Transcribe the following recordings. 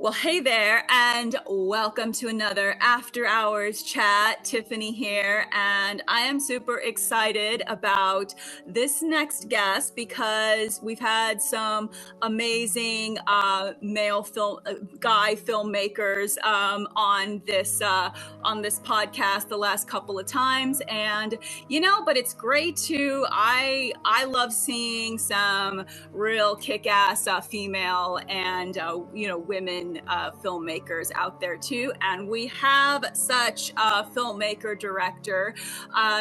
Well, hey there, and welcome to another After Hours chat. Tiffany here, and I am super excited about this next guest because we've had some amazing guy filmmakers on this podcast the last couple of times, and but it's great too. I love seeing some real kick-ass female and women filmmakers out there too, and we have such a filmmaker director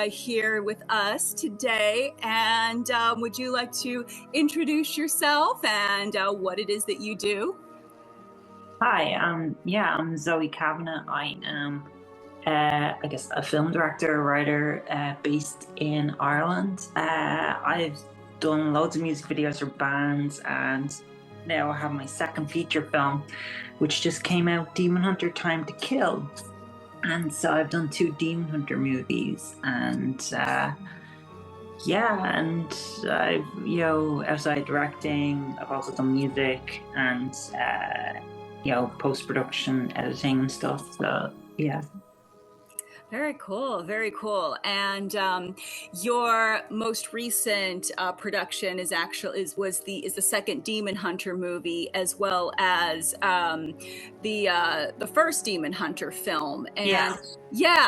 here with us today. And would you like to introduce yourself and what it is that you do? Hi, I'm Zoe Kavanagh. I am, I guess, a film director, writer, based in Ireland. I've done loads of music videos for bands, and now I have my second feature film, which just came out, Demon Hunter: Time to Kill. And so I've done 2 Demon Hunter movies, and I've, outside directing, I've also done music and, post-production, editing and stuff. So, yeah. Very cool, very cool. And your most recent production is the second Demon Hunter movie, as well as the first Demon Hunter film. And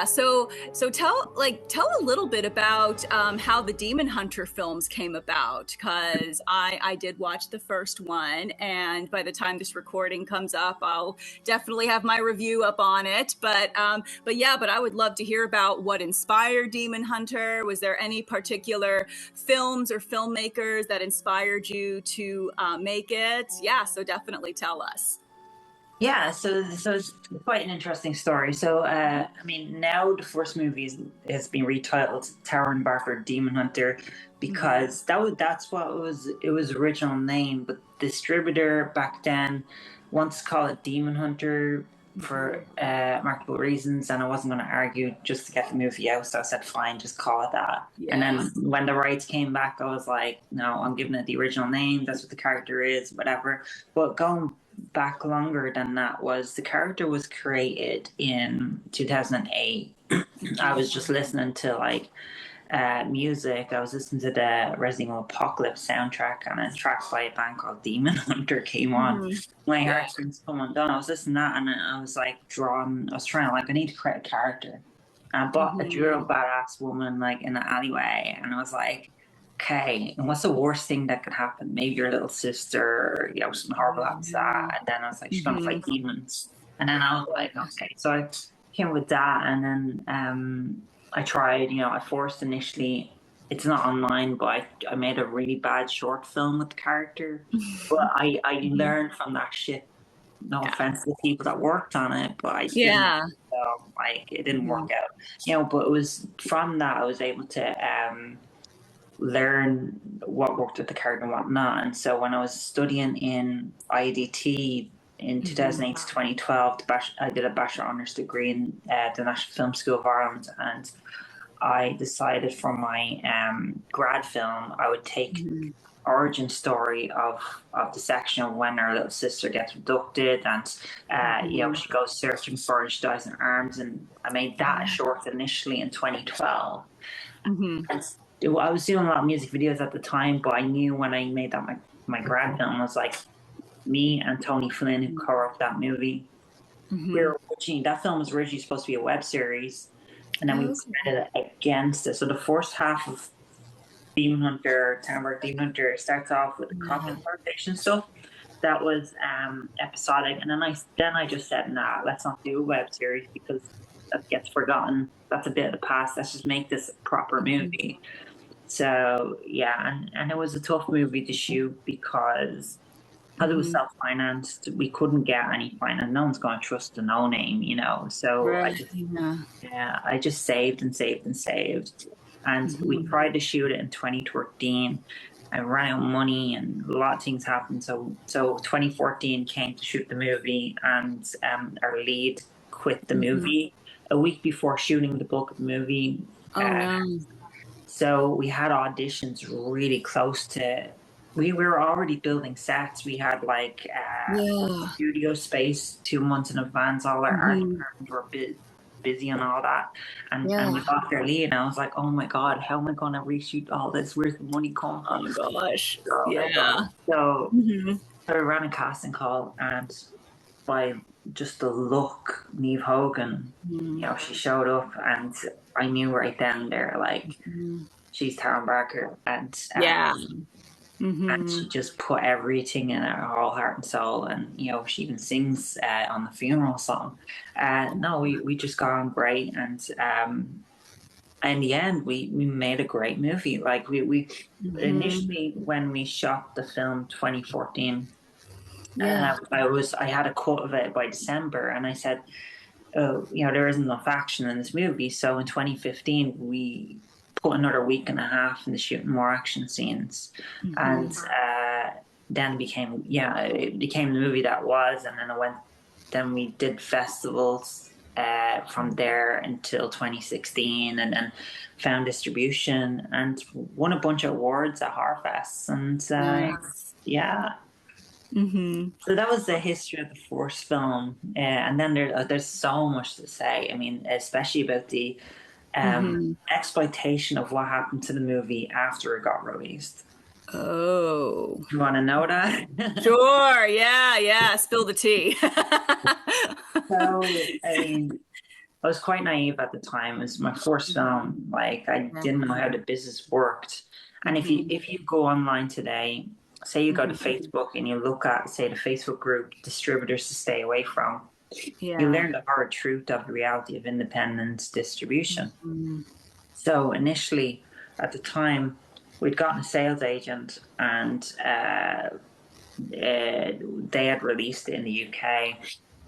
so tell a little bit about how the Demon Hunter films came about, because I did watch the first one, and by the time this recording comes up, I'll definitely have my review up on it. But I would love to hear about what inspired Demon Hunter. Was there any particular films or filmmakers that inspired you to make it? Yeah, so definitely tell us. Yeah, so it's quite an interesting story. So, now the first movie has been retitled Taryn Barker: Demon Hunter, because that's what it was original name, but the distributor back then wanted to call it Demon Hunter for marketable reasons, and I wasn't going to argue just to get the movie out, so I said fine, just call it that. Yes. And then when the rights came back, I was like, no, I'm giving it the original name, that's what the character is, whatever. But going back longer than that, the character was created in 2008. I was just listening to music. I was listening to the Resident Evil Apocalypse soundtrack, and a track by a band called Demon Hunter came on. My heart started come undone. I was listening to that, and I was I need to create a character. And I bought a real badass woman in an alleyway, and I was like, okay, and what's the worst thing that could happen? Maybe your little sister, something horrible happens to that. And then I was like, she's gonna fight demons. And then I was like, okay. So I came with that, and then I tried, I forced initially, it's not online, but I made a really bad short film with the character. But I learned from that shit. No offense to the people that worked on it, but I didn't. So, it didn't work out. But it was from that I was able to learn what worked with the character and what not. And so when I was studying in IDT in 2008 to 2012, I did a Bachelor Honours degree in the National Film School of Ireland, and I decided for my grad film I would take origin story of the section of when her little sister gets abducted, and she goes searching for her, she dies in her arms, and I made that a short initially in 2012. And I was doing a lot of music videos at the time, but I knew when I made that my grad film, was me and Tony Flynn, who co-wrote that movie. That film was originally supposed to be a web series, and then we decided against it. So the first half of Demon Hunter, Demon Hunter, starts off with the content foundation stuff. That was episodic, and then I just said, nah, let's not do a web series because that gets forgotten. That's a bit of the past. Let's just make this a proper movie. So and it was a tough movie to shoot because it was self-financed. We couldn't get any finance. No one's going to trust the no name, So I just saved and saved and saved, and we tried to shoot it in 2013. I ran out of money, and a lot of things happened. So 2014 came to shoot the movie, and our lead quit the movie a week before shooting the bulk of the movie. So we had auditions really close to we were already building sets. We had like Yeah. studio space 2 months in advance. All our art Hmm. department were busy and all that. And we Yeah. got their lead, and I was like, oh my God, how am I going to reshoot all this? Where's the money coming Oh from? my gosh. Oh my God. Yeah. So Hmm. I ran a casting call, and by just the look, Neve Hogan, Hmm. she showed up, and I knew right then and there, like, she's Taryn Barker, Yeah. and Hmm. she just put everything in her whole heart and soul, and she even sings on the funeral song. No, we just got on great, and in the end, we made a great movie. Like we Hmm. initially, when we shot the film 2014. Yeah. I had a cut of it by December, and I said, "Oh, there isn't enough action in this movie." So in 2015, we put another week and a half into shooting more action scenes, and Hmm. then it became the movie that was, and then it went. Then we did festivals from there until 2016, and then found distribution and won a bunch of awards at Harfest, and Nice. yeah. Hmm. So that was the history of the Force film, and then there's so much to say. I mean, especially about the Hmm. exploitation of what happened to the movie after it got released. Oh. Do you want to know that? Sure. Yeah. Yeah. Spill the tea. So, I mean, I was quite naive at the time. It was my first film. Like, I didn't know how the business worked. And Hmm. if you go online today, say you go to Hmm. Facebook and you look at, say, the Facebook group distributors to stay away from, you Yeah. learn the hard truth of the reality of independent distribution. Hmm. So initially, at the time, we'd gotten a sales agent, and they had released it in the UK.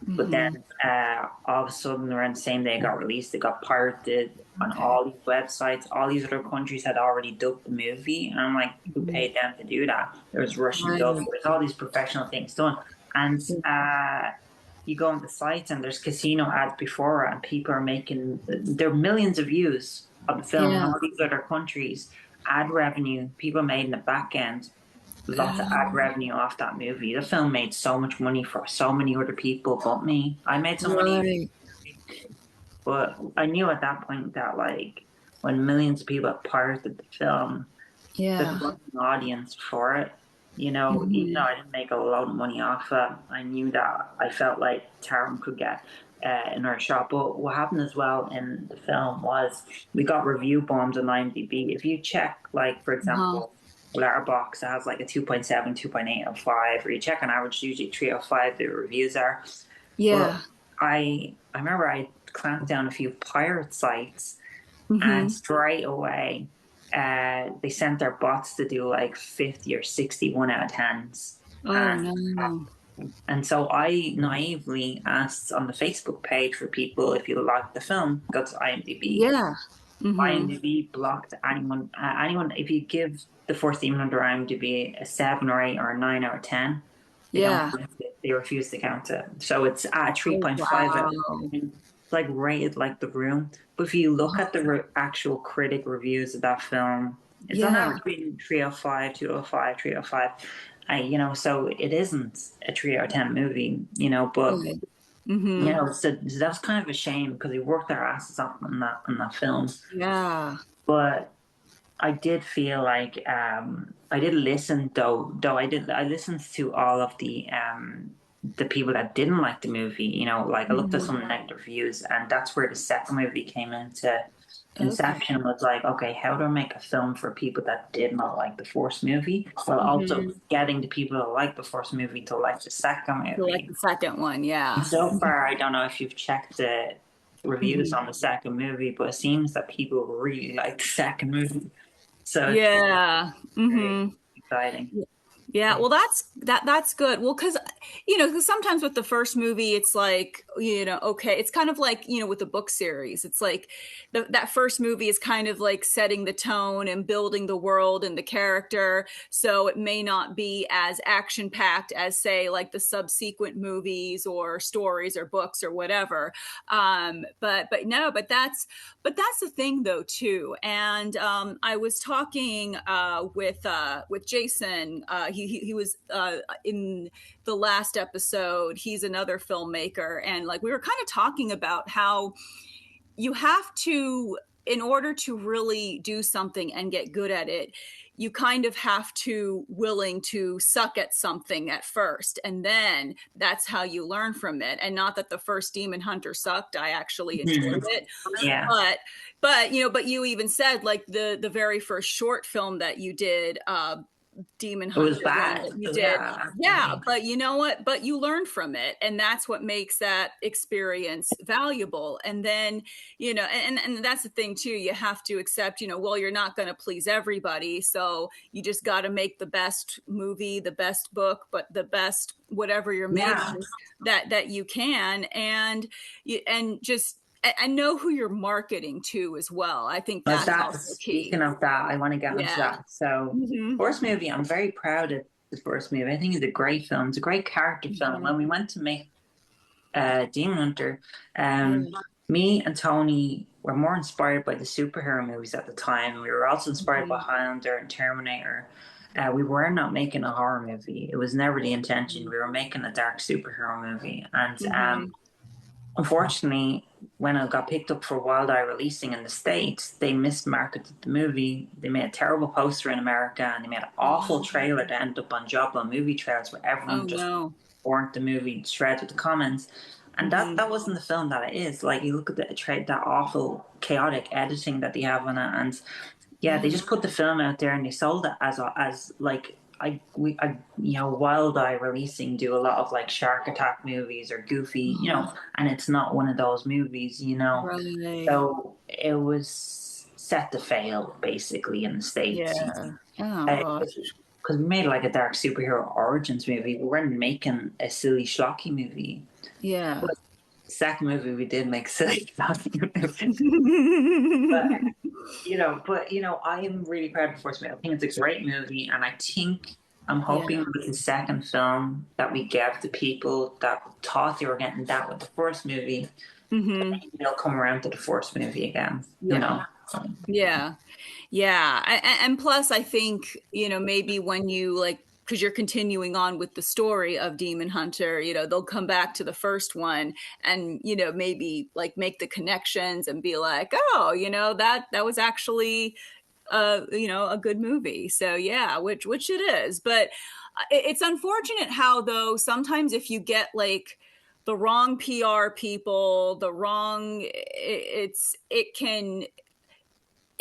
But then Hmm. all of a sudden, around the same day it got released, it got pirated on Okay. all these websites. All these other countries had already dubbed the movie, and I'm like, who Hmm. paid them to do that? There was Russian dub. Right. There's all these professional things done, and you go on the sites and there's casino ads before, and people are making there are millions of views of the film in Yeah. all these other countries. Ad revenue, people made in the back end lots of ad revenue off that movie. The film made so much money for so many other people but me. I made some money, Right. but I knew at that point that, like, when millions of people had pirated the film, there Yeah. wasn't an audience for it. Even though Hmm. I didn't make a lot of money off it, I knew that I felt like Taron could get in our shot. But what happened as well in the film was we got review bombs on IMDb. If you check, like, for Uh-huh. example, Letterboxd, it has like a 2.7, 2.8 out of 5, or you check on average, usually 3 out of 5, the reviews are. But Yeah. I remember I clamped down a few pirate sites, and Hmm. straight away, they sent their bots to do like 50 or 61 out of 10s. Oh And no. so I naively asked on the Facebook page for people, if you like the film, go to IMDb. Yeah. Hmm. IMDb blocked anyone if you give the First Demon under IMDb a 7 or 8 or a 9 out of 10. They don't Yeah. count it. They refuse to count it. So it's at Oh 3.5 out of wow. 10. It's like rated like The Room. But if you look at the actual critic reviews of that film, it's on Yeah. average between 3 out of 5, 2 out of 5, 3 out of 5. So it isn't a 3 out of 10 movie, but Right. Hmm. so that was kind of a shame because we worked our asses off on that film. Yeah. But I did feel like I did listen, though I listened to all of the people that didn't like the movie. Like, I looked at Hmm. some negative reviews, and that's where the second movie came into. Okay. Inception was like, okay, how do I make a film for people that did not like the first movie, while also Hmm. getting the people that like the first movie to like the second So like movie? the second one, And yeah. so far, I don't know if you've checked the reviews Hmm. on the second movie, but it seems that people really like the second movie. So it's Yeah. very Hmm. exciting. Yeah, well, that's good. Well, because because sometimes with the first movie, it's like okay, it's kind of like with the book series. It's like that first movie is kind of like setting the tone and building the world and the character, so it may not be as action packed as say like the subsequent movies or stories or books or whatever. But no, but that's the thing though too. And I was talking with Jason. He was in the last episode. He's another filmmaker, and like we were kind of talking about how you have to, in order to really do something and get good at it, you kind of have to willing to suck at something at first, and then that's how you learn from it. And not that the first Demon Hunter sucked, I actually enjoyed it. Yeah. But but you even said like the very first short film that you did, Demon Hunter. It was bad. You did. Yeah, but you know what? But you learn from it, and that's what makes that experience valuable. And then, and that's the thing too. You have to accept, well, you're not going to please everybody, so you just got to make the best movie, the best book, but the best whatever you're making that you can, and just. And know who you're marketing to as well. I think that's also key. Speaking of that, I want to get into that. So, first movie, I'm very proud of the first movie. I think it's a great film. It's a great character film. When we went to make Demon Hunter, me and Tony were more inspired by the superhero movies at the time. We were also inspired by Highlander and Terminator. We were not making a horror movie. It was never the intention. We were making a dark superhero movie. And unfortunately, when it got picked up for Wild Eye releasing in the States, they mismarketed the movie. They made a terrible poster in America, and they made an awful trailer that ended up on Joblin movie trailers where everyone burnt the movie, shredded the comments. And that wasn't the film that it is. Like, you look at that awful, chaotic editing that they have on it, and they just put the film out there and they sold it as like, Wild Eye releasing do a lot of like Shark Attack movies or Goofy, and it's not one of those movies, Right. So it was set to fail basically in the States. Because we made like a dark superhero origins movie. We weren't making a silly schlocky movie. Yeah. But the second movie we did make silly schlocky movie. I am really proud of the first movie. I think it's a great movie, and I'm hoping with the second film that we gave the people that thought they were getting that with the first movie, they'll come around to the first movie again. And plus I think maybe when you because you're continuing on with the story of Demon Hunter, they'll come back to the first one and maybe like make the connections and be like, oh, that was actually a good movie. So which it is. But it's unfortunate how though sometimes if you get like the wrong PR people,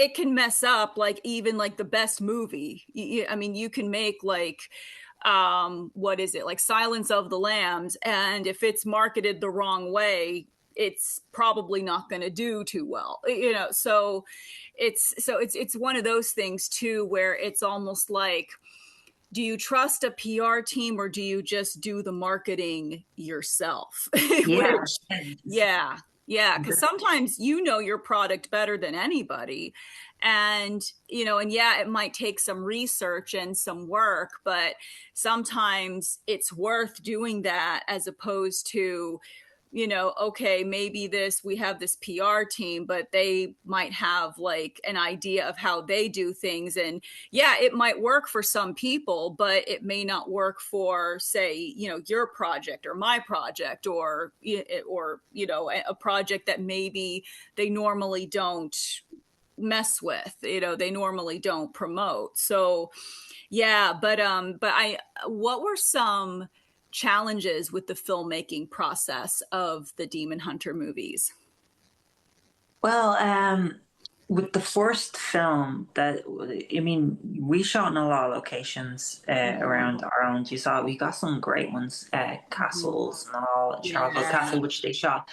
it can mess up like even like the best movie. I mean, you can make like what is it, like Silence of the Lambs, and if it's marketed the wrong way, it's probably not going to do too well, so it's one of those things too where it's almost like, do you trust a PR team or do you just do the marketing yourself? Because sometimes your product better than anybody. And, it might take some research and some work, but sometimes it's worth doing that as opposed to, okay, maybe we have this PR team, but they might have like an idea of how they do things. And it might work for some people, but it may not work for, say, your project or my project or a project that maybe they normally don't mess with, they normally don't promote. So, what were some challenges with the filmmaking process of the Demon Hunter movies? Well, with the first film, we shot in a lot of locations around Ireland. You saw we got some great ones, castles and all. Charleville Castle, which they shot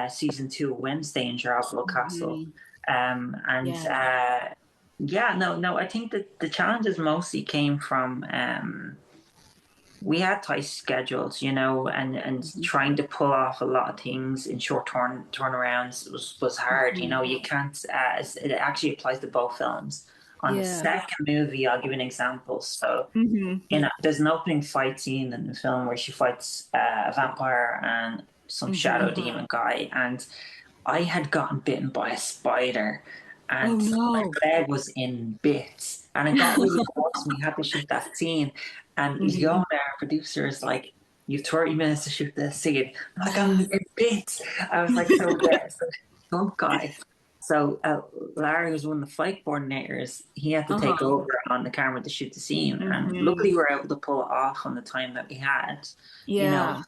season 2 Wednesday in Charleville Castle. I think that the challenges mostly came from we had tight schedules, you know, and trying to pull off a lot of things in short turnarounds was hard. You know, you can't. It actually applies to both films. On the Yeah. second movie, I'll give you an example. So, Hmm. there's an opening fight scene in the film where she fights a vampire and some shadow demon guy, and I had gotten bitten by a spider, Oh and my no. leg was in bits, and it got really close. And we had to shoot that scene, and Hmm. Yona, our producer, is like, "You've 30 minutes to shoot this scene." I'm like, "I'm in bits." I was like, "So yeah, so some guy." So Larry was one of the fight coordinators. He had to take Uh-huh. over on the camera to shoot the scene, and Hmm. luckily we were able to pull it off on the time that we had. You know, Yeah.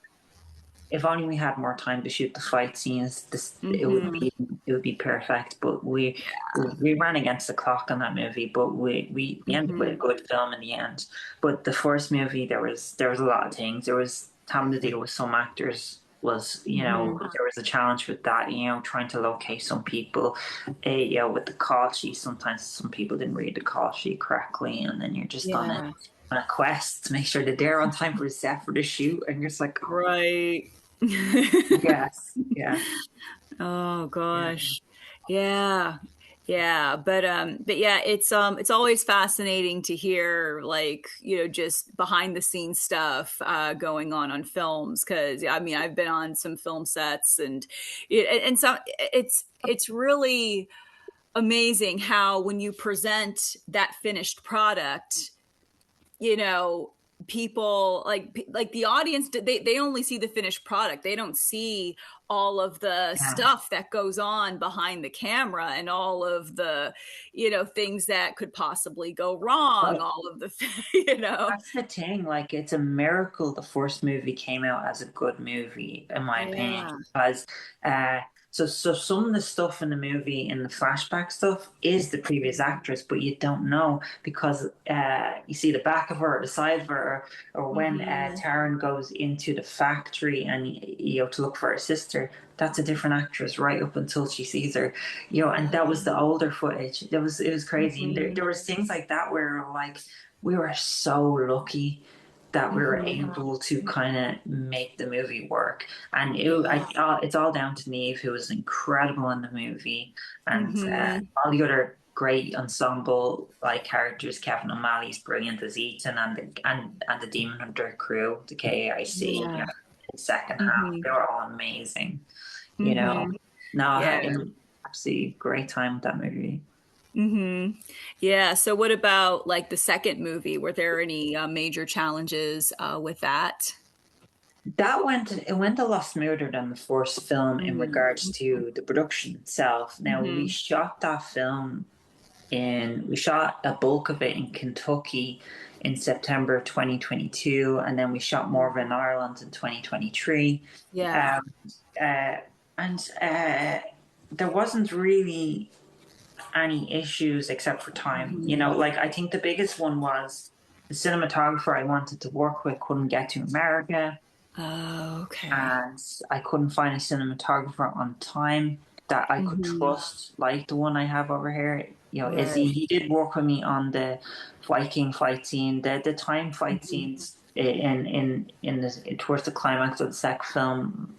if only we had more time to shoot the fight scenes, Hmm. it would be perfect. But we ran against the clock on that movie, but we ended up with a Hmm. good film in the end. But the first movie, there was a lot of things. There was having to deal with some actors was, Hmm. there was a challenge with that, trying to locate some people, with the call sheet. Sometimes some people didn't read the call sheet correctly, and then you're just Yeah. on a quest to make sure that they're on time for the set for the shoot, and you're just like, oh, Right. yes, yeah, Oh yeah, gosh. Yeah. Yeah, but yeah, it's always fascinating to hear, like, just behind the scenes stuff going on films, cuz I mean, I've been on some film sets, and so it's really amazing how when you present that finished product, you know people like the audience, they only see the finished product. They don't see all of the yeah. stuff that goes on behind the camera, and all of the things that could possibly go wrong, But all of the you know that's the thing. Like, it's a miracle the first movie came out as a good movie, in my opinion, Yeah. because uh, so some of the stuff in the movie, in the flashback stuff, is the previous actress, but you don't know because you see the back of her, or the side of her, or when Hmm. Taryn goes into the factory and to look for her sister. That's a different actress right up until she sees her, and that was the older footage. It was crazy. And there Hmm. was things like that where, like, we were so lucky that we were Hmm. able to kind of make the movie work. And Yeah. it's all down to Neve, who was incredible in the movie, and Hmm. all the other great ensemble like characters. Kevin O'Malley's brilliant as Ethan, and the Demon Hunter crew, the KAIC. Yeah. The second half, Hmm. they were all amazing. You know, Hmm. no, I Yeah. had an absolutely great time with that movie. Hmm. Yeah. So, what about like the second movie? Were there any major challenges with that? It went a lot smoother than the first film in regards Mm-hmm. to the production itself. Now, Hmm. we shot a bulk of it in Kentucky in September 2022, and then we shot more of it in Ireland in 2023. Yeah. Um, uh, and there wasn't really any issues except for time. Hmm. Like, I think the biggest one was the cinematographer I wanted to work with couldn't get to America, Oh, okay. and I couldn't find a cinematographer on time that I could Hmm. trust, like the one I have over here. Izzy, Right. he did work with me on the Viking fight scene, the time fight Hmm. scenes in the towards the climax of the second film.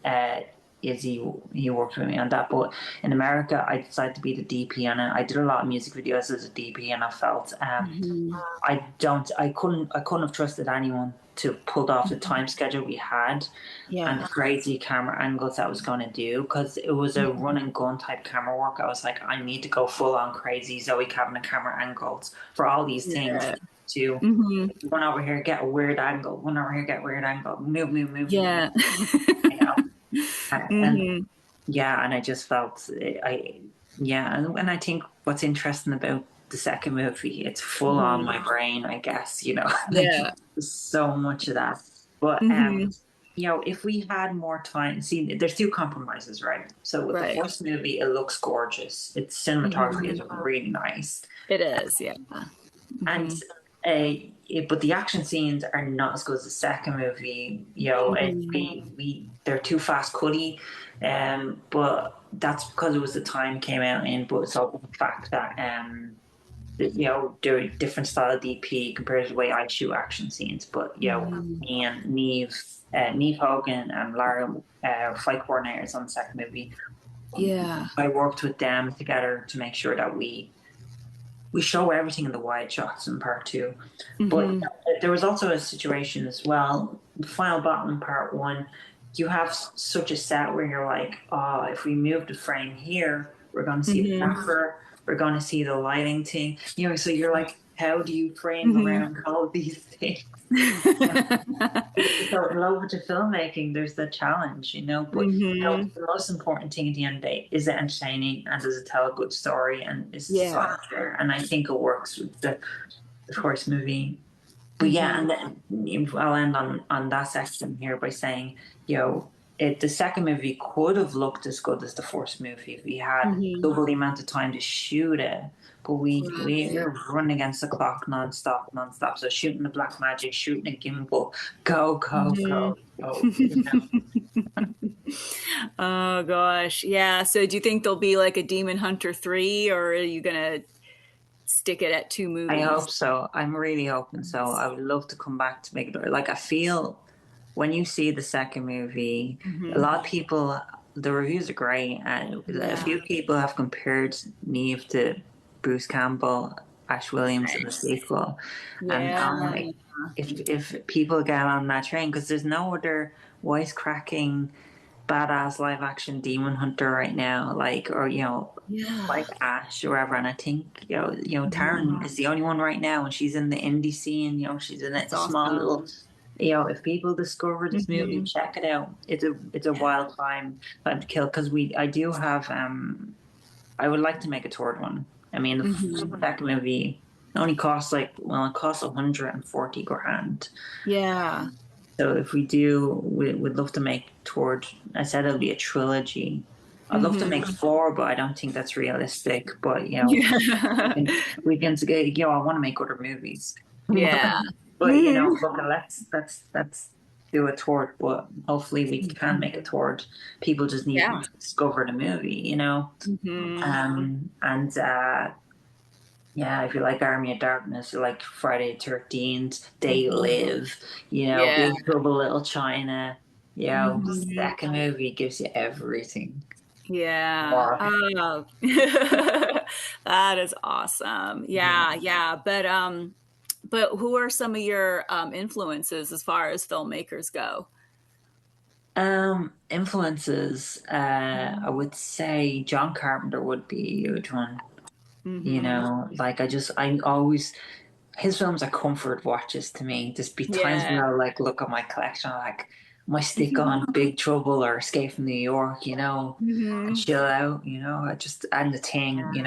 Izzy, he worked with me on that, but in America, I decided to be the DP on it. I did a lot of music videos as a DP, and I felt Hmm. I couldn't have trusted anyone to pull off the time schedule we had and Yeah. the crazy camera angles that I was going to do, because it was a run and gun type camera work. I was like, I need to go full on crazy Zoe Kavanagh camera angles for all these things Yeah. to Hmm. one over here, get a weird angle, one over here, get a weird angle, move, move, move, move, move, Yeah. you know. And Hmm. yeah, and I just felt yeah, and I think what's interesting about the second movie, it's full on Hmm. my brain, I guess, like, Yeah. there's so much of that. But Hmm. if we had more time, see, there's two compromises, right? So with the Right. first movie, it looks gorgeous. Its cinematography is Hmm. really nice, It is. Yeah. and Hmm. but the action scenes are not as good as the second movie. Hmm. They're too fast cutty, but that's because it was the time it came out in. But it's also the fact that they're a different style of DP compared to the way I shoot action scenes. But me and Neve Hogan and Lara, flight coordinators on the second movie. Yeah. I worked with them together to make sure that we show everything in the wide shots in part two. But there was also a situation as well. The final battle in part one, you have such a set where you're like, oh, if we move the frame here, we're going to see the camera, we're going to see the lighting thing. So you're like, how do you frame around all of these things? So over to filmmaking, there's the challenge, but the most important thing at the end of the day, is it entertaining and does it tell a good story and is the song there? And I think it works with the first movie. But and then I'll end on that section here by saying, the second movie could have looked as good as the first movie if we had double the amount of time to shoot it. But we're running against the clock nonstop. So shooting the black magic, shooting a gimbal, go. Oh gosh, yeah. So do you think there'll be like a Demon Hunter 3, or are you gonna stick it at 2 movies? I hope so. I'm really hoping so. I would love to come back to make it. Like, I feel when you see the second movie, a lot of people, the reviews are great, and a few people have compared Neve to Bruce Campbell, Ash Williams in the sequel. And if people get on that train, because there's no other wisecracking badass live action demon hunter right now, like Ash or whatever. And I think Taryn is the only one right now, and she's in the indie scene. She's in a small little. If people discover this movie, check it out. It's a wild time to kill, because I do have I would like to make a third one. I mean, the second movie only costs it costs $140,000. Yeah. So if we do, we'd love to make toward. I said it'll be a trilogy. I'd love to make 4, but I don't think that's realistic. But we can. I want to make other movies. Yeah. But look, let's do a tour. But hopefully we can make a tour. People just need to discover the movie, if you like Army of Darkness, you like Friday the 13th, They Live, Big Trouble Little China. Second movie gives you everything. Yeah. Oh. That is awesome. Yeah. But who are some of your influences as far as filmmakers go? Influences, I would say John Carpenter would be a huge one. I always, his films are comfort watches to me. Just be times when I'll look at my collection, my stick on Big Trouble or Escape from New York, and chill out, and The Thing, you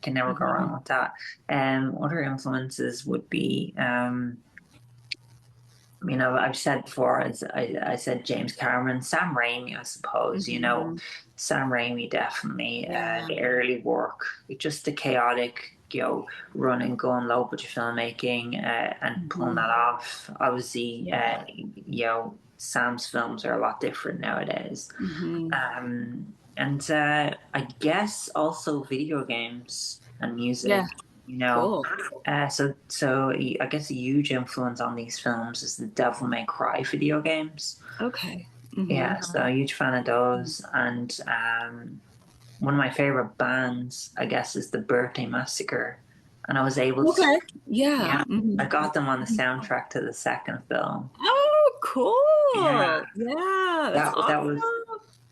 can never go wrong with that. Other influences would be, I've said before, I said James Cameron, Sam Raimi, I suppose, Sam Raimi definitely, the early work, just the chaotic, run and gun, low budget filmmaking, and pulling that off. Obviously, Sam's films are a lot different nowadays. I guess also video games and music. Cool. So I guess a huge influence on these films is the Devil May Cry video games. Okay. So a huge fan of those. And one of my favorite bands, I guess, is the Birthday Massacre. And I was able to. I got them on the soundtrack to the second film. Oh, cool! Yeah, that's awesome.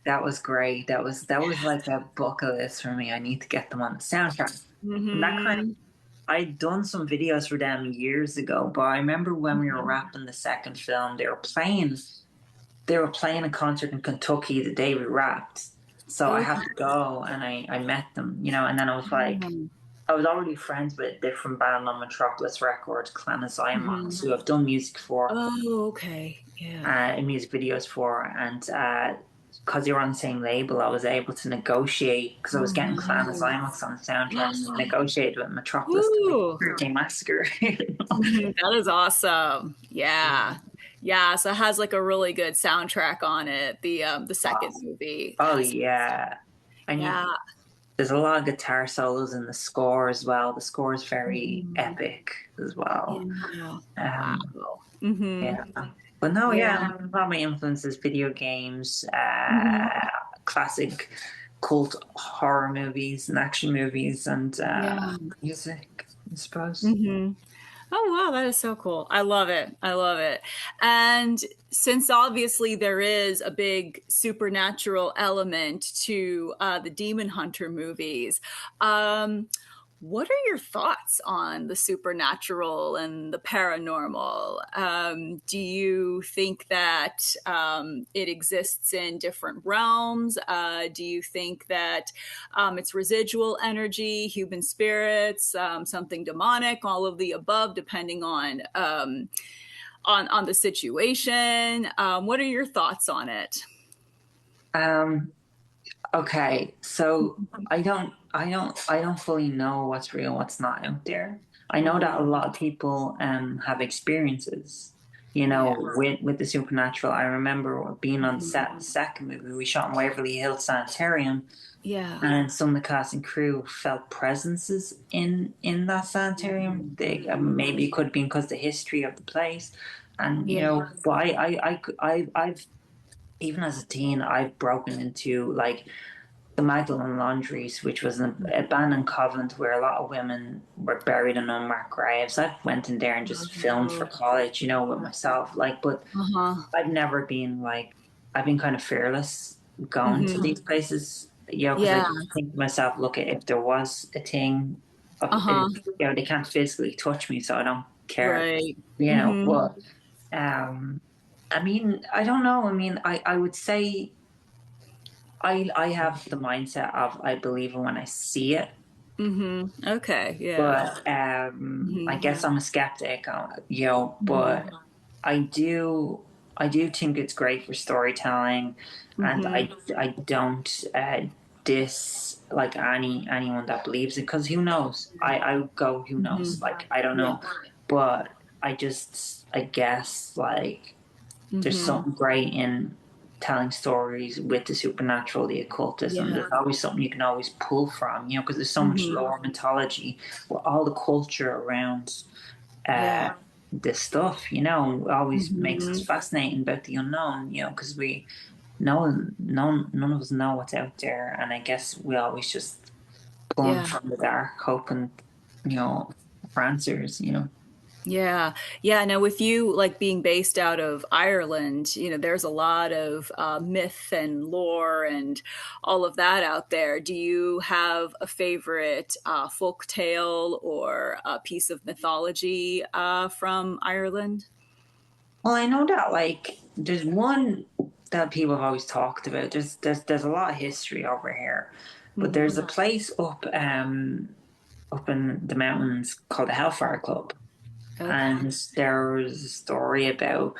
That was great. That was like a bucket list for me. I need to get them on the soundtrack. That I'd done some videos for them years ago, but I remember when we were wrapping the second film, they were playing a concert in Kentucky the day we wrapped. So I had to go, and I met them, and then I was like, I was already friends with a different band on Metropolis Records, Clan of Zion, who I've done music for. Oh, okay. Yeah. And music videos for, and because they were on the same label, I was able to negotiate, because I was getting Clan of Zion on the soundtrack, so negotiate with Metropolis Birthday Massacre. That is awesome. Yeah. So it has a really good soundtrack on it. The second movie. Oh yeah. there's a lot of guitar solos in the score as well. The score is very Mm, epic as well. yeah. Um, Wow. yeah, but no, Yeah. yeah, a lot of my influences: video games, Hmm. classic cult horror movies and action movies, and Yeah. music, I suppose. Hmm. Oh, wow, that is so cool. I love it. I love it. And since obviously there is a big supernatural element to the Demon Hunter movies, um, what are your thoughts on the supernatural and the paranormal? Do you think that it exists in different realms? Do you think that it's residual energy, human spirits, something demonic, all of the above, depending on the situation? What are your thoughts on it? Um, okay, so I don't fully know what's real, what's not out there. I know that a Mhm. lot of people have experiences, Yeah. with the supernatural. I remember being on the set of the Mhm. second movie we shot in Waverly Hills Sanitarium, Yeah. and some of the cast and crew felt presences in that sanitarium. They maybe it could have been because of the history of the place, and Yeah. but I've even as a teen, I've broken into like the Magdalen Laundries, which was an abandoned convent where a lot of women were buried in unmarked graves. I went in there and just filmed for college, with myself. Like, but Uh-huh. I've never been like, I've been kind of fearless going to Hmm. these places, because I Yeah. just think to myself, look, if there was a thing, Uh-huh. they can't physically touch me, so I don't care, Right. Hmm. But um, I mean, I don't know. I mean, I would say I have the mindset of I believe it when I see it, Hmm. Okay. Yeah. but I Hmm. guess I'm a skeptic, Hmm. but I do I do think it's great for storytelling, and Hmm. I don't diss like anyone that believes it, because who knows? I would go, who Hmm. knows? Like, I don't Yeah. know, but I guess like there's Hmm. something great in telling stories with the supernatural, the occultism. Yeah. There's always something you can always pull from, because there's so much Hmm. lore mythology, with all the culture around Yeah. this stuff, always makes us Hmm. fascinating about the unknown, because none of us know what's out there, and I guess we always just plunge Yeah. from the dark, hoping, for answers. Yeah. Yeah. Now, with you like being based out of Ireland, there's a lot of myth and lore and all of that out there. Do you have a favorite folk tale or a piece of mythology from Ireland? Well, I know that like there's one that people have always talked about. There's a lot of history over here, but there's Hmm. a place up in the mountains called the Hellfire Club, Okay. and there was a story about,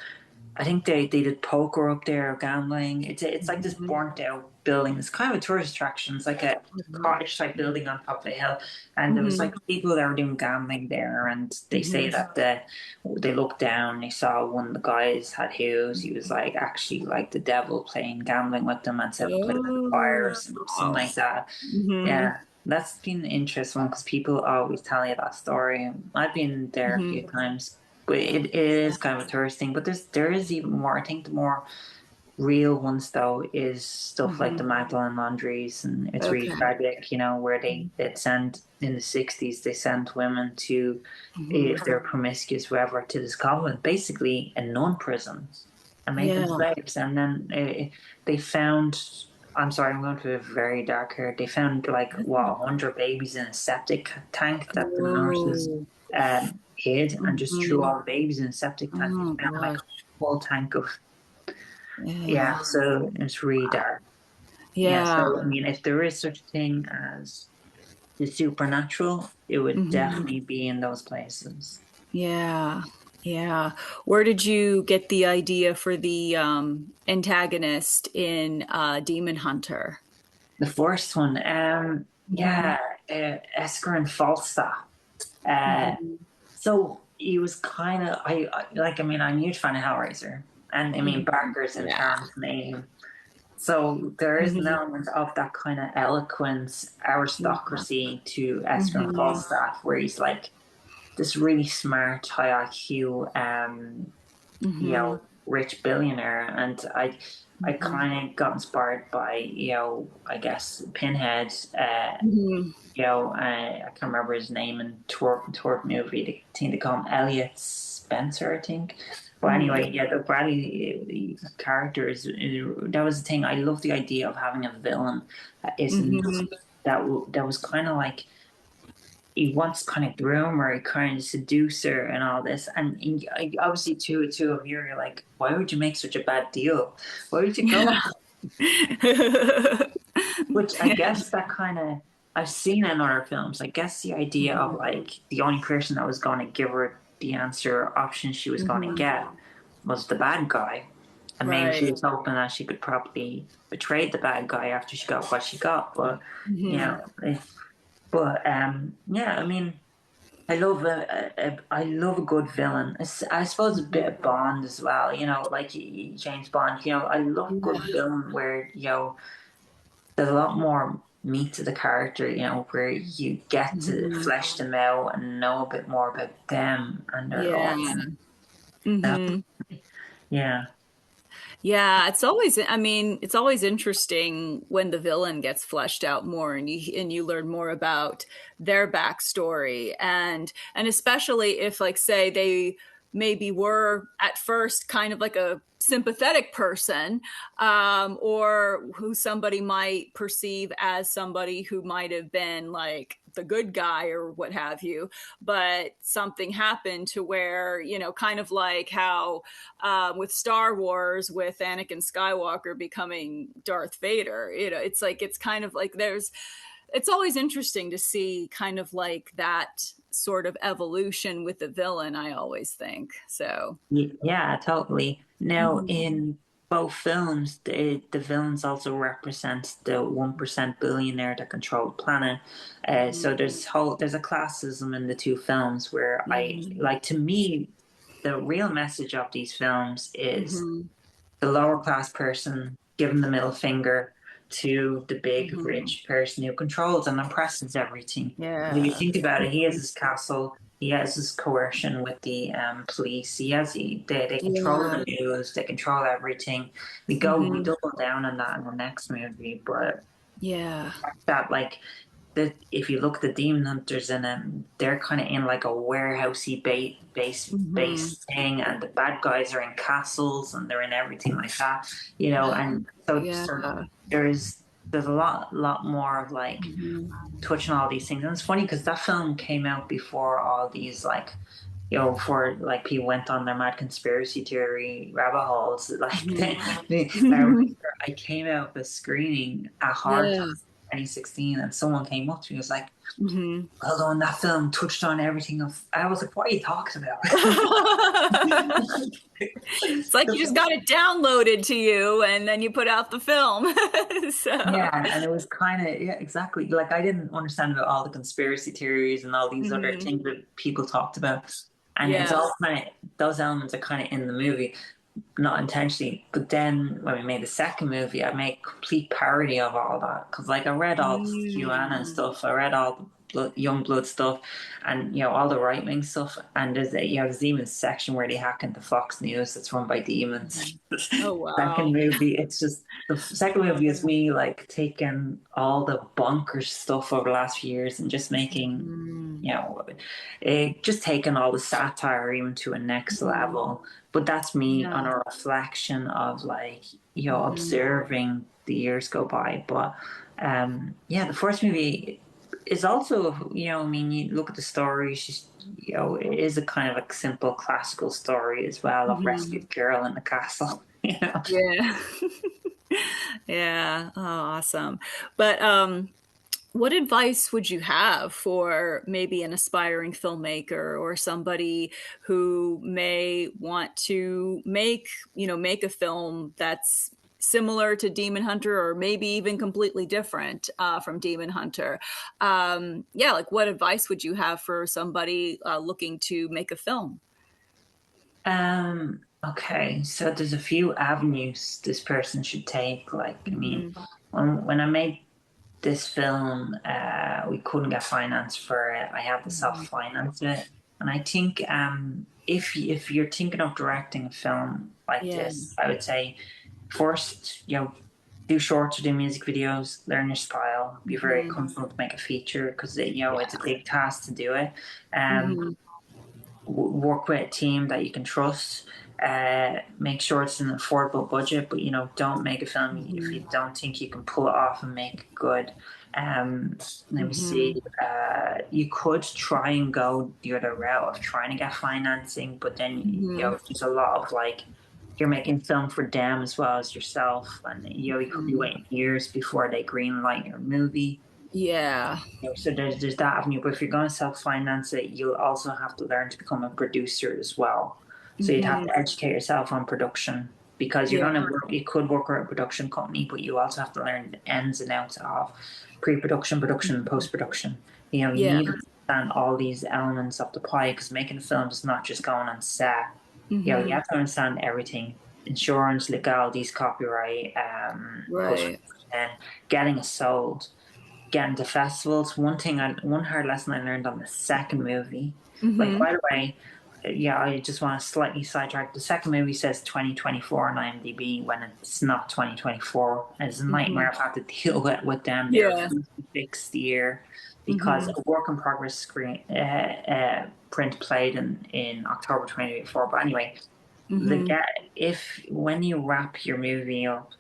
I think they did poker up there, gambling. It's like this Mhm. burnt out building. It's kind of a tourist attraction. It's like a Mhm. cottage type building on top of a hill, and there was Mhm. like people that were doing gambling there, and they say Mhm. that they looked down, they saw one of the guys had his. He was like actually like the devil playing gambling with them, and said play with the fire Oh, or something wow. like that. Mhm. Yeah. That's been an interesting one because people always tell you that story. I've been there a few Mhm. times, but it is kind of a tourist thing. But there is even more. I think the more real ones though is stuff like the Mhm. Magdalene laundries, and it's really Okay. tragic. Where they send in the '60s, they sent women to, Mhm. if they're promiscuous, whoever, to this convent, basically a nun prison, and made them Yeah. slaves. And then they found. I'm sorry, I'm going to a very dark here. They found like 100 babies in a septic tank that the nurses Whoa. hid, and just threw Mhm. all the babies in a septic tank. They Oh found like a gosh. whole tank of, Yeah. yeah. So it's really dark. Yeah. Yeah. So I mean, if there is such a thing as the supernatural, it would Mhm. definitely be in those places. Yeah. Yeah. Where did you get the idea for the antagonist in Demon Hunter? The first one, Mhm. yeah, Esker and Falstaff. Uh, Mhm. so he was kind of, like, I mean, I'm a huge fan of Hellraiser, and I mean, Mhm. Barker's a Yeah. charm's name. So there is an Hmm. element of that kind of eloquence, aristocracy to Espen Hmm. Falstaff, where he's like this really smart, high IQ, Hmm. rich billionaire. And I Hmm. kind of got inspired by, I guess Pinhead. Hmm. I can't remember his name in Twerp movie. The thing they call him Elliot Spencer, I think. But anyway, yeah, the Bradley character that was the thing. I love the idea of having a villain that isn't Hmm. that was kind of like he wants kind of groomer, kind of seducer, and all this. And obviously, two of you are like, why would you make such a bad deal? Why would you go? Yeah. Which I guess that kind of I've seen in other films. I guess the idea of Hmm. like the only person that was going to give her the answer or option she was going to Hmm. get was the bad guy, and maybe she Right. was hoping that she could probably betray the bad guy after she got what she got. But you Hmm. know, yeah. I mean, I love a good villain. I suppose a bit of Bond as well. Like James Bond. I love a good Yeah. villain where there's a lot more meat to the character, where you get to Hmm. flesh them out and know a bit more about them and their Yeah. lives. That, Hmm. yeah. Yeah, I mean, it's always interesting when the villain gets fleshed out more and you learn more about their backstory and especially if like say they maybe were at first kind of like a sympathetic person or who somebody might perceive as somebody who might have been like the good guy or what have you, but something happened to where, kind of like how with Star Wars, with Anakin Skywalker becoming Darth Vader. It's like it's kind of like it's always interesting to see kind of like that sort of evolution with the villain. I always think so. Yeah, totally. Now, Mm-hmm. in both films, the villains also represent the 1% billionaire that control the planet. So Mm-hmm. there's a classism in the two films where I Mm-hmm. like to me the real message of these films is Mm-hmm. the lower class person giving the middle finger to the big Mm-hmm. rich person who controls and oppresses everything. If you Yeah. think about it, he has his castle, he has his coercion with the police, they control Yeah. the news, they control everything. We Mm-hmm. double down on that in the next movie, but Yeah. that like that if you look at the demon hunters in it, they're kind of in like a warehousey Mm-hmm. base thing, and the bad guys are in castles and they're in everything like that, and Yeah. so there's a lot more of like Mm-hmm. touching all these things. And it's funny because that film came out before all these like before like people went on their mad conspiracy theory rabbit holes. Like, I remember Mm-hmm. I came out of a screening at Hard Yeah. 2016, and someone came up to me and was like, Mm-hmm. "Well done, that film touched on everything." I was like, "What are you talking about?" It's like you just got it downloaded to you and then you put out the film. So, Yeah, and it was kind of yeah, exactly. Like I didn't understand about all the conspiracy theories and all these other mhm. things that people talked about, and it's Yeah. all kind of those elements are kind of in the movie, not intentionally. But then when we made the second movie, I made complete parody of all that because like I read all the QAnon and Mm. stuff. I read all the young blood stuff, and all the right wing stuff. And there's even a section where they hack into Fox News that's run by demons. Mhm. Oh, Second wow. movie, it's just the second movie is me like taking all the bonkers stuff over the last few years and just making, Mhm. you know, just taking all the satire even to a next Mhm. level. But that's me Yeah. on a reflection of like, Mhm. observing the years go by. But yeah, the first movie is also, I mean, you look at the story, it is a kind of a simple classical story as well of Mhm. rescued girl in the castle. Yeah. Yeah. Oh, awesome. But what advice would you have for maybe an aspiring filmmaker or somebody who may want to make a film that's similar to Demon Hunter or maybe even completely different from Demon Hunter? Yeah, like what advice would you have for somebody looking to make a film? Okay, so there's a few avenues this person should take. Like, I mean, Mm-hmm. when I made this film, we couldn't get finance for it. I had to Mm-hmm. self-finance it, and I think if you're thinking of directing a film like Yeah. this, I would say first, do shorts or do music videos, learn your style, be very Mm-hmm. comfortable to make a feature because it's a Yeah. big task to do it. Um, Mm-hmm. Work with a team that you can trust. Make sure it's an affordable budget, but don't make a film if Mm-hmm. you don't think you can pull it off and make it good. Let me Mm-hmm. see. You could try and go the other route of trying to get financing, but then Mm-hmm. there's a lot of like you're making film for them as well as yourself, and you could be Mm-hmm. waiting years before they green light your movie. Yeah. So there's that avenue, but if you're going to self-finance it, you'll also have to learn to become a producer as well. So you'd have Mm-hmm. to educate yourself on production because you're Yeah. going to work. You could work with a production company, but you also have to learn the ins and outs of pre-production, production, and post-production. You Yeah. need to understand all these elements of the pie because making a film is not just going on set. You Mm-hmm. have to understand everything: insurance, legalities, copyright, Right. post-production, getting it sold, getting to festivals. One hard lesson I learned on the second movie. Like, Mm-hmm. by the way, yeah, I just want to slightly sidetrack. The second movie says 2024 on IMDb when it's not 2024. And it's a Mm-hmm. nightmare I've had to deal with them. They Yeah. refuse to fix the year because Mm-hmm. a work in progress print played in October 2024. But anyway, the Mm-hmm. get if when you wrap your movie up,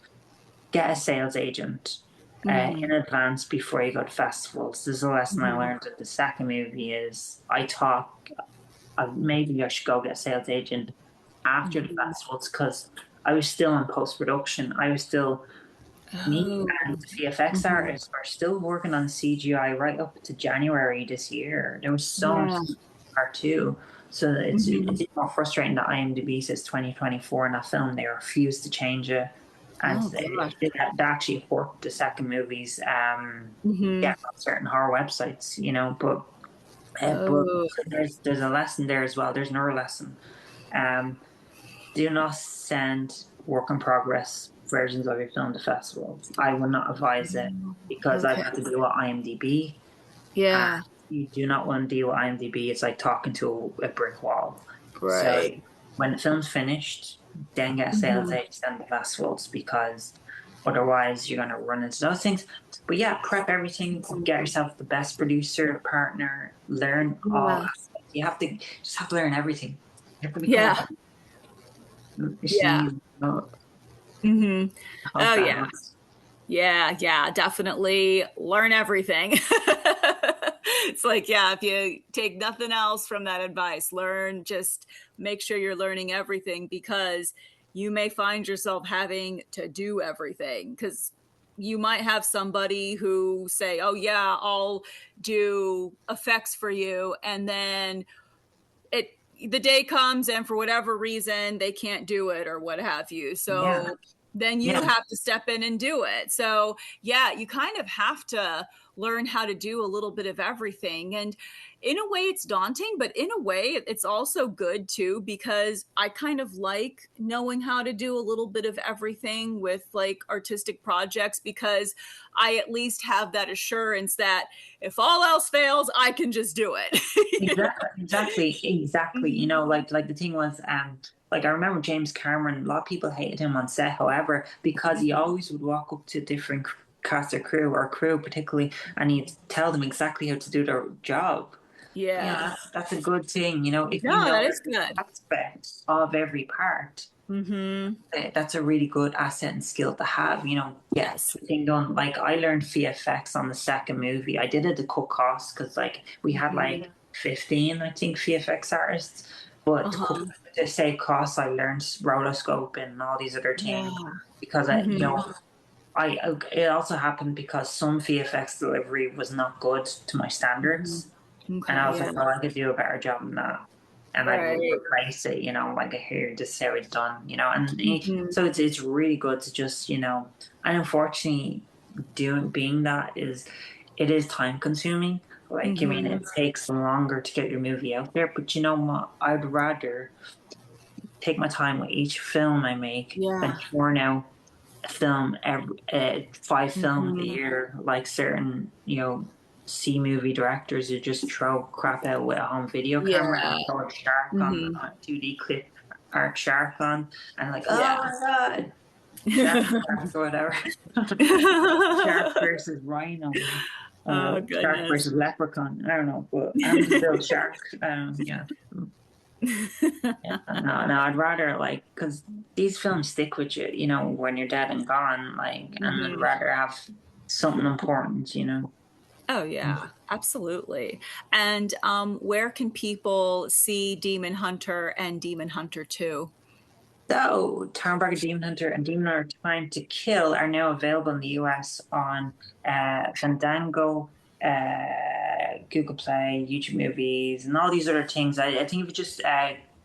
get a sales agent Mm-hmm. in advance before you go to festivals. This is a lesson I Mm-hmm. learned at the second movie is I thought maybe I should go get a sales agent after the Mm-hmm. festivals because I was still in post-production. I was still me Oh. and the VFX Mm-hmm. artists were still working on CGI right up to January this year. There was so much Yeah. part two. So Mm-hmm. it's more frustrating that IMDb says 2024 in that film. They refuse to change it, and Oh gosh. they actually hurt the second movies. Mm-hmm. Yeah, on certain horror websites, but Oh. there's a lesson there as well. There's another lesson. Um, do not send work in progress versions of your film to festivals. I would not advise it because I've Okay. had to deal with IMDb. And Yeah. you do not want to deal with IMDb. It's like talking to a brick wall. So Right. when the film's finished, then get a sales Mm-hmm. agent and the festivals because otherwise you're going to run into those things. But yeah, prep everything, get yourself the best producer, partner, learn all Yeah. aspects. You have to just have to learn everything. You have to become Yeah. a Yeah. machine. Mm-hmm. I hope Oh that yeah. helps. Yeah, yeah, definitely learn everything. It's like, yeah, if you take nothing else from that advice, just make sure you're learning everything because you may find yourself having to do everything because you might have somebody who say, "Oh yeah, I'll do effects for you," and then it the day comes and for whatever reason they can't do it or what have you. Yeah, So then you yeah, have to step in and do it. So yeah, you kind of have to learn how to do a little bit of everything. And in a way it's daunting, but in a way it's also good too, because I kind of like knowing how to do a little bit of everything with like artistic projects because I at least have that assurance that if all else fails, I can just do it. You know? exactly. Like the thing was, like I remember James Cameron. A lot of people hated him on set, however, because he always would walk up to different cast or crew particularly, and he'd tell them exactly how to do their job. Yeah. That's a good thing. If you No, know that is every good. aspect of every part, Mm-hmm. that's a really good asset and skill to have. Get Yes. the thing done. Like I learned VFX on the second movie. I did it to cut costs because like we had Mm-hmm. like 15, I think, VFX artists. But Uh-huh. to save costs, I learned rotoscope and all these other things Yeah. because Mm-hmm. I it also happened because some VFX delivery was not good to my Mm-hmm. standards. And I Okay. was Yeah. like, well, I could do a better job than that. And I'd Right. replace it, like here, this is how it's done, Mm-hmm. so it's really good to just, and unfortunately, doing being that it is time consuming. Like, I mean, Mm-hmm. it takes longer to get your movie out there, but you know what? I'd rather take my time with each film I make than Yeah. churn out a film every 5 films a Mhm. year, like certain, C movie directors who just throw crap out with a home video camera Yeah. and throw a shark on Mhm. 2D clip art shark on, and like, oh Yeah. my god, shark or whatever. Shark versus rhino, Oh, shark goodness. versus leprechaun. I don't know, but I'm still shark. Yeah. Yeah, no, I'd rather like, because these films stick with you, when you're dead and gone, like, and I'd Mhm. rather have something important. Oh, yeah, absolutely. And where can people see Demon Hunter and Demon Hunter 2? So, Taryn Barker, Demon Hunter, and Demon Hunter Time to Kill are now available in the US on Fandango, Google Play, YouTube Movies, and all these other things. I think if you just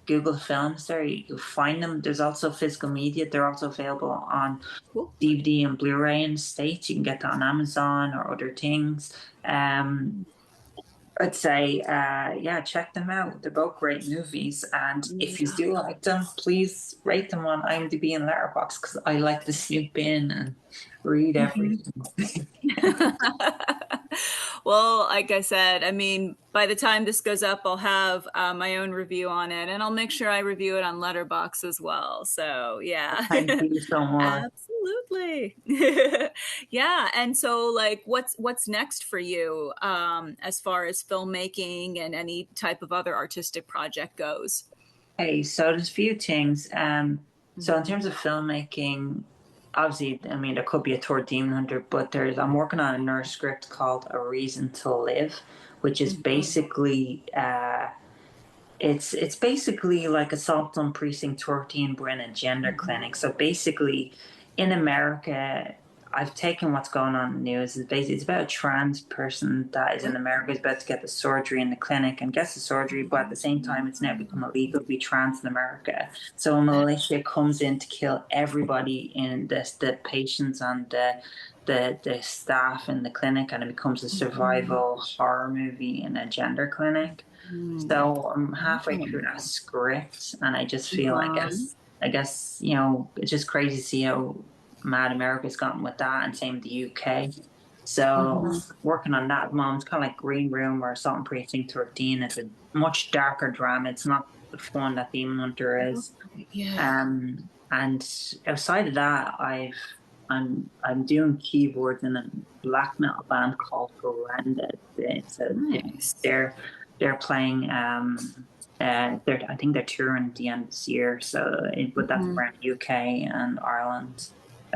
Google films there, you'll find them. There's also physical media. They're also available on Cool. DVD and Blu-ray in the States. You can get that on Amazon or other things. I'd say, yeah, check them out. They're both great movies, and if you Yeah. do like them, please rate them on IMDb and Letterboxd because I like to snoop in and read Mhm. everything. Well, like I said, I mean, by the time this goes up, I'll have my own review on it, and I'll make sure I review it on Letterbox as well. So, yeah. Thank you so much. Absolutely. Yeah. And so like what's next for you as far as filmmaking and any type of other artistic project goes? Hey, so there's a few things. So in Mhm. terms of filmmaking, obviously, I mean, there could be a third Demon Hunter, but I'm working on another script called A Reason to Live, which is Mhm. basically it's basically like Assault on Precinct 13, but in a gender Mhm. clinic. So basically, in America, I've taken what's going on in the news. It's about a trans person that is in Yep. America, is about to get the surgery in the clinic and gets the surgery, but at the same time, it's now become illegal to be trans in America. So a militia comes in to kill everybody in the patients and the staff in the clinic, and it becomes a Mhm. survival horror movie in a gender clinic. Mhm. So I'm halfway through that script, and I just feel, Mhm. I guess, it's just crazy to see how mad America's gotten with that, and same with the UK. So Mhm. working on that at the moment, it's kind of like Green Room or Something Precinct 13. It's a much darker drama. It's not the fun that Demon Hunter is. Yeah. And outside of that, I'm doing keyboards in a black metal band called Horrendous. Nice. They're they're playing I think they're touring at the end of this year, but that's Mhm. around UK and Ireland.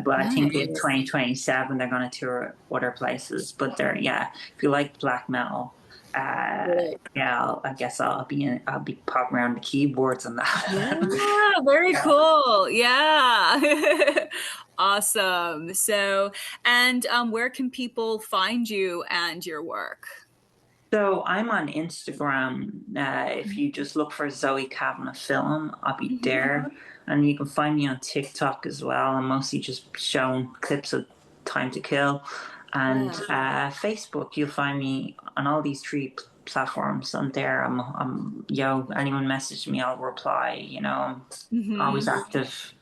But I think in Nice. 2027 they're going to tour other places. But they're, yeah, if you like black metal, Cool. yeah, I guess I'll be popping around the keyboards and Yeah, that. very Yeah. cool. Yeah. Awesome. So, and where can people find you and your work? So I'm on Instagram. If you just look for Zoe Kavanagh film, I'll be Mhm. there. And you can find me on TikTok as well. I'm mostly just showing clips of Time to Kill. And Yeah. Facebook, you'll find me on all these three platforms. I'm there. Anyone message me, I'll reply. I'm always Hmm. active.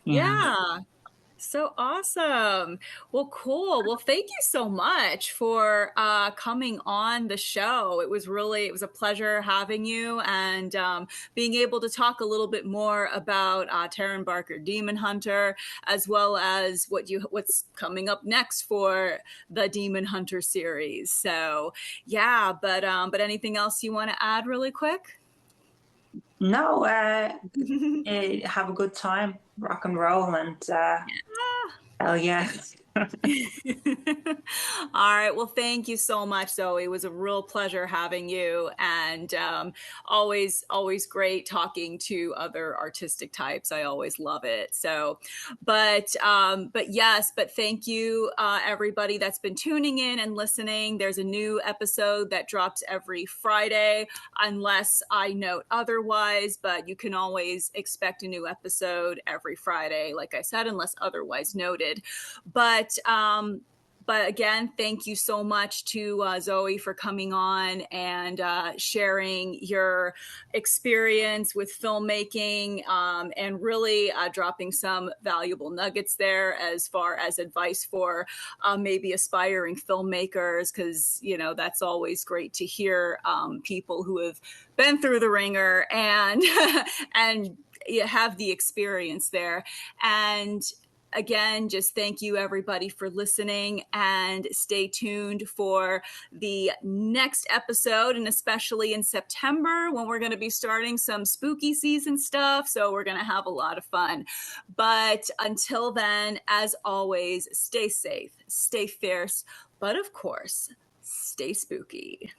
Yeah. Yeah. So awesome. Well, cool. Well, thank you so much for coming on the show. It was a pleasure having you and being able to talk a little bit more about Taryn Barker Demon Hunter, as well as what's coming up next for the Demon Hunter series. So yeah, but anything else you want to add really quick? No, have a good time, rock and roll, and hell yeah. All right. Well, thank you so much, Zoe. It was a real pleasure having you, and always great talking to other artistic types. I always love it. So, but yes, but thank you, everybody that's been tuning in and listening. There's a new episode that drops every Friday, unless I note otherwise. But you can always expect a new episode every Friday, like I said, unless otherwise noted. But But again, thank you so much to Zoe for coming on and sharing your experience with filmmaking and really dropping some valuable nuggets there as far as advice for maybe aspiring filmmakers, because, you know, that's always great to hear people who have been through the ringer and and you have the experience there. And again, just thank you everybody for listening, and stay tuned for the next episode, and especially in September when we're going to be starting some spooky season stuff. So we're going to have a lot of fun. But until then, as always, stay safe, stay fierce, but of course, stay spooky.